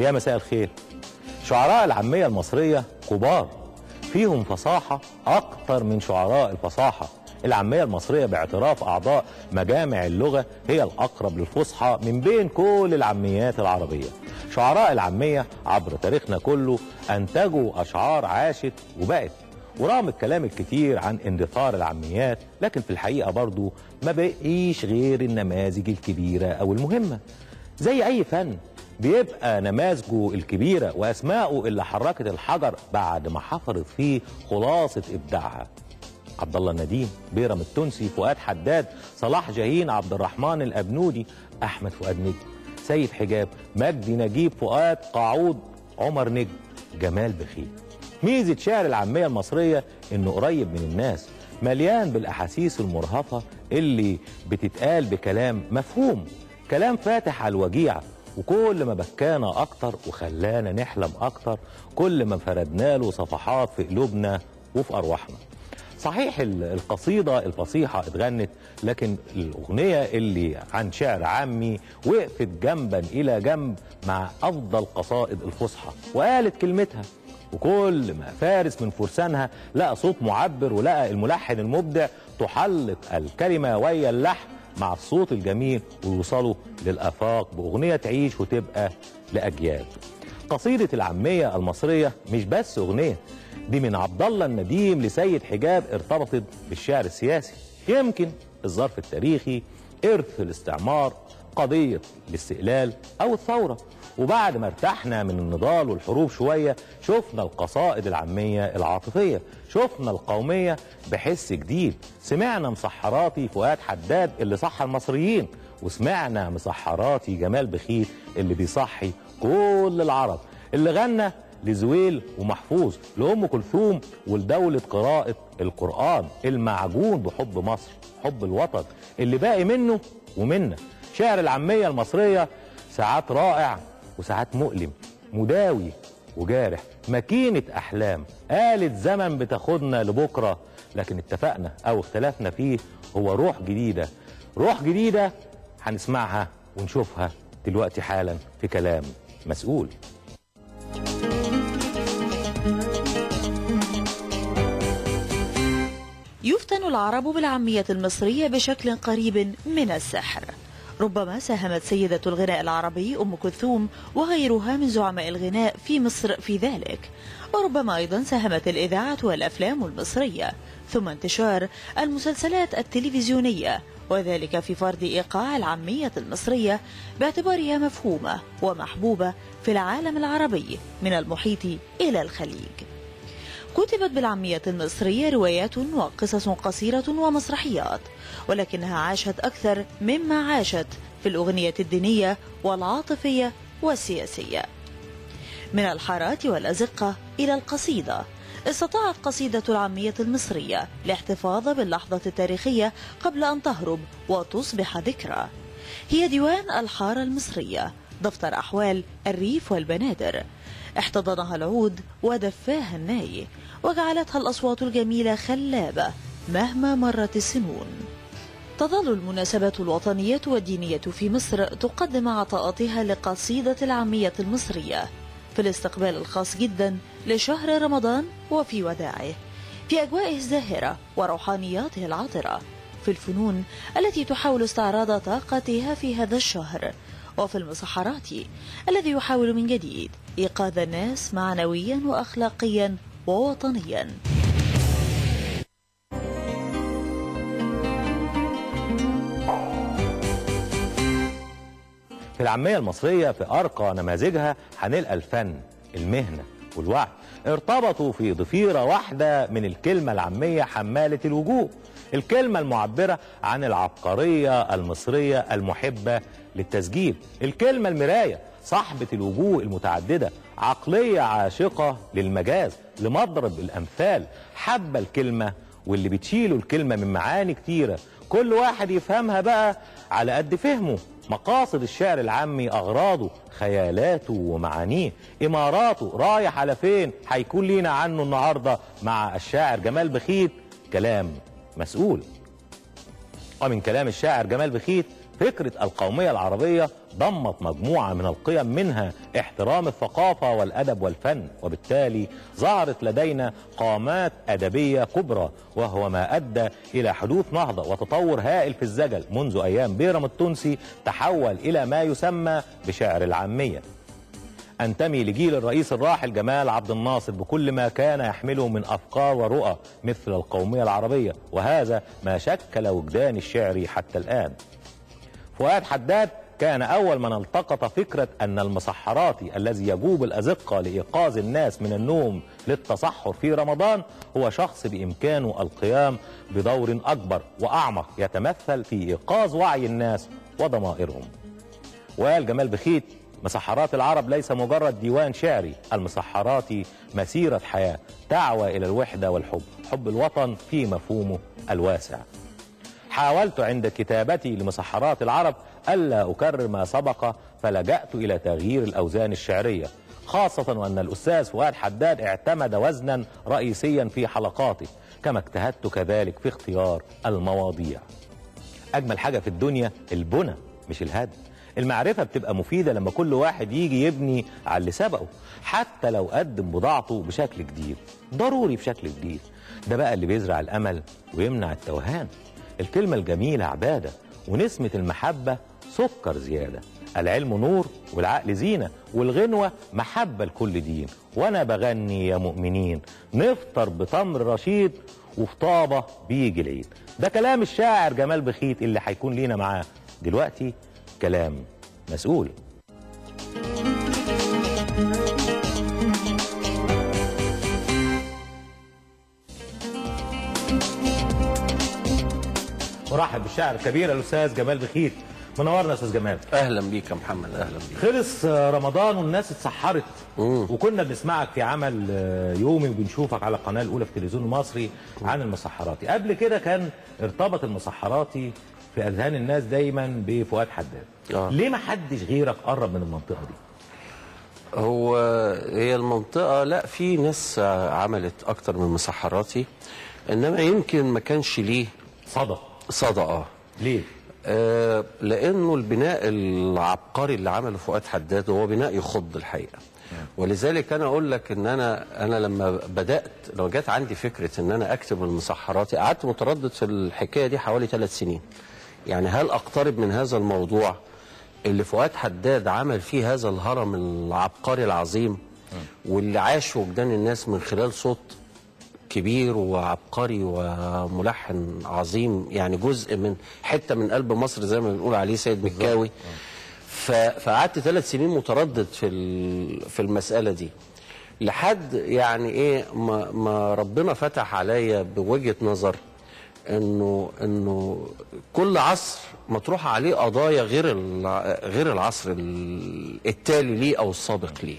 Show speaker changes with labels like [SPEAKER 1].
[SPEAKER 1] يا مساء الخير. شعراء العامية المصرية كبار، فيهم فصاحة أكتر من شعراء الفصاحة. العامية المصرية باعتراف أعضاء مجامع اللغة هي الأقرب للفصحى من بين كل العاميات العربية. شعراء العامية عبر تاريخنا كله أنتجوا أشعار عاشت وبقت، ورغم الكلام الكتير عن اندثار العاميات لكن في الحقيقة برضو ما بقيش غير النماذج الكبيرة أو المهمة. زي أي فن بيبقى نماذجه الكبيرة وأسماءه اللي حركت الحجر بعد ما حفرت فيه خلاصة إبداعها. عبد الله النديم، بيرم التونسي، فؤاد حداد، صلاح جاهين، عبد الرحمن الأبنودي، أحمد فؤاد نجم، سيد حجاب، مجدي نجيب، فؤاد قاعود، عمر نجم، جمال بخيت. ميزة شعر العامية المصرية إنه قريب من الناس، مليان بالأحاسيس المرهفة اللي بتتقال بكلام مفهوم، كلام فاتح على الوجيعة. وكل ما بكانا أكتر وخلانا نحلم أكتر كل ما فردنا له صفحات في قلوبنا وفي أرواحنا. صحيح القصيدة الفصيحة اتغنت، لكن الأغنية اللي عن شعر عامي وقفت جنبا إلى جنب مع أفضل قصائد الفصحى وقالت كلمتها. وكل ما فارس من فرسانها لقى صوت معبر ولقى الملحن المبدع تحلق الكلمة ويا اللحن مع الصوت الجميل ويوصلوا للآفاق بأغنية تعيش وتبقى لأجيال. قصيدة العامية المصرية مش بس أغنية، دي من عبد الله النديم لسيد حجاب ارتبطت بالشعر السياسي، يمكن الظرف التاريخي، إرث الاستعمار، قضية الاستقلال أو الثورة. وبعد ما ارتحنا من النضال والحروب شوية شفنا القصائد العامية العاطفية، شفنا القومية بحس جديد. سمعنا مسحراتي فؤاد حداد اللي صح المصريين، وسمعنا مسحراتي جمال بخيت اللي بيصحي كل العرب، اللي غنى لزويل ومحفوظ، لأم كلثوم، ولدولة قراءة القرآن، المعجون بحب مصر، حب الوطن اللي باقي منه ومنا. شعر العامية المصرية ساعات رائع وساعات مؤلم، مداوي وجارح، ماكينة أحلام، آلة زمن بتاخدنا لبكرة، لكن اتفقنا أو اختلفنا فيه هو روح جديدة. روح جديدة هنسمعها ونشوفها دلوقتي حالا في كلام مسؤول.
[SPEAKER 2] يفتن العرب بالعامية المصرية بشكل قريب من السحر. ربما ساهمت سيدة الغناء العربي أم كلثوم وغيرها من زعماء الغناء في مصر في ذلك، وربما أيضا ساهمت الإذاعة والأفلام المصرية، ثم انتشار المسلسلات التلفزيونية، وذلك في فرض إيقاع العامية المصرية باعتبارها مفهومة ومحبوبة في العالم العربي من المحيط إلى الخليج. كتبت بالعامية المصرية روايات وقصص قصيرة ومسرحيات، ولكنها عاشت أكثر مما عاشت في الأغنية الدينية والعاطفية والسياسية. من الحارات والأزقة إلى القصيدة، استطاعت قصيدة العامية المصرية الاحتفاظ باللحظة التاريخية قبل أن تهرب وتصبح ذكرى. هي ديوان الحارة المصرية، دفتر أحوال الريف والبنادر، احتضنها العود ودفاها الناي، وجعلتها الأصوات الجميلة خلابة مهما مرت السنون. تظل المناسبات الوطنية والدينية في مصر تقدم عطاءاتها لقصيدة العامية المصرية في الاستقبال الخاص جدا لشهر رمضان وفي وداعه، في أجوائه الزاهرة وروحانياته العطرة، في الفنون التي تحاول استعراض طاقتها في هذا الشهر، وفي المسحرات الذي يحاول من جديد إيقاظ الناس معنويا وأخلاقيا ووطنيا.
[SPEAKER 1] في العامية المصرية في أرقى نماذجها هنلقى الفن، المهنة والوعي ارتبطوا في ضفيرة واحدة من الكلمة العامية حمالة الوجوه، الكلمة المعبرة عن العبقرية المصرية المحبة للتسجيل، الكلمة المراية صاحبة الوجوه المتعددة، عقلية عاشقة للمجاز، لمضرب الأمثال، حبة الكلمة واللي بتشيله الكلمة من معاني كتيرة كل واحد يفهمها بقى على قد فهمه. مقاصد الشعر العامي، أغراضه، خيالاته ومعانيه، إماراته، رايح على فين، هيكون لينا عنه النهاردة مع الشاعر جمال بخيت كلام مسؤول. ومن كلام الشاعر جمال بخيت فكرة القومية العربية ضمت مجموعة من القيم، منها احترام الثقافة والأدب والفن، وبالتالي ظهرت لدينا قامات أدبية كبرى، وهو ما أدى إلى حدوث نهضة وتطور هائل في الزجل منذ أيام بيرم التونسي تحول إلى ما يسمى بشعر العامية. أنتمي لجيل الرئيس الراحل جمال عبد الناصر بكل ما كان يحمله من أفكار ورؤى مثل القومية العربية، وهذا ما شكل وجداني الشعري حتى الآن. فؤاد حداد كان أول من التقط فكرة أن المسحراتي الذي يجوب الأزقة لإيقاظ الناس من النوم للتصحر في رمضان هو شخص بإمكانه القيام بدور أكبر وأعمق يتمثل في إيقاظ وعي الناس وضمائرهم. وقال جمال بخيت: مسحرات العرب ليس مجرد ديوان شعري، المسحراتي مسيرة حياة دعوة إلى الوحدة والحب، حب الوطن في مفهومه الواسع. حاولت عند كتابتي لمسحرات العرب ألا أكرر ما سبق، فلجأت إلى تغيير الأوزان الشعرية، خاصة وأن الأستاذ فؤاد حداد اعتمد وزنا رئيسيا في حلقاته، كما اجتهدت كذلك في اختيار المواضيع. أجمل حاجة في الدنيا البنى مش الهدم. المعرفة بتبقى مفيدة لما كل واحد يجي يبني على اللي سبقه، حتى لو قدم بضاعته بشكل جديد، ضروري بشكل جديد. ده بقى اللي بيزرع الأمل ويمنع التوهان. الكلمة الجميلة عبادة، ونسمة المحبة سكر زيادة. العلم نور والعقل زينة، والغنوة محبة لكل دين. وأنا بغني يا مؤمنين نفطر بتمر رشيد، وفي طابة بيجي العيد. ده كلام الشاعر جمال بخيت اللي هيكون لينا معاه دلوقتي كلام مسؤول. ورحب بالشاعر الكبير الاستاذ جمال بخيت. منورنا يا استاذ جمال.
[SPEAKER 3] اهلا بيك يا محمد. اهلا بيك.
[SPEAKER 1] خلص رمضان والناس اتسحرت، وكنا بنسمعك في عمل يومي وبنشوفك على القناه الاولى في التلفزيون المصري عن المسحراتي. قبل كده كان ارتبط المسحراتي في اذهان الناس دايما بفؤاد حداد. ليه ما حدش غيرك قرب من المنطقه دي؟
[SPEAKER 3] هي المنطقه لا، في ناس عملت اكتر من مسحراتي، انما يمكن ما كانش ليه صدى.
[SPEAKER 1] ليه؟
[SPEAKER 3] لانه البناء العبقري اللي عمله فؤاد حداد هو بناء يخض الحقيقه. ولذلك انا اقول لك ان انا لما بدات، لو جت عندي فكره ان انا اكتب المسحراتي، قعدت متردد في الحكايه دي حوالي 3 سنين. يعني هل اقترب من هذا الموضوع اللي فؤاد حداد عمل فيه هذا الهرم العبقري العظيم، واللي عاش وجدان الناس من خلال صوت كبير وعبقري وملحن عظيم، يعني جزء من حته من قلب مصر زي ما بنقول عليه سيد مكاوي. فقعدت 3 سنين متردد في المساله دي، لحد يعني ايه ما ربنا فتح عليا بوجهه نظر انه كل عصر مطروحه عليه قضايا غير العصر التالي ليه او السابق ليه.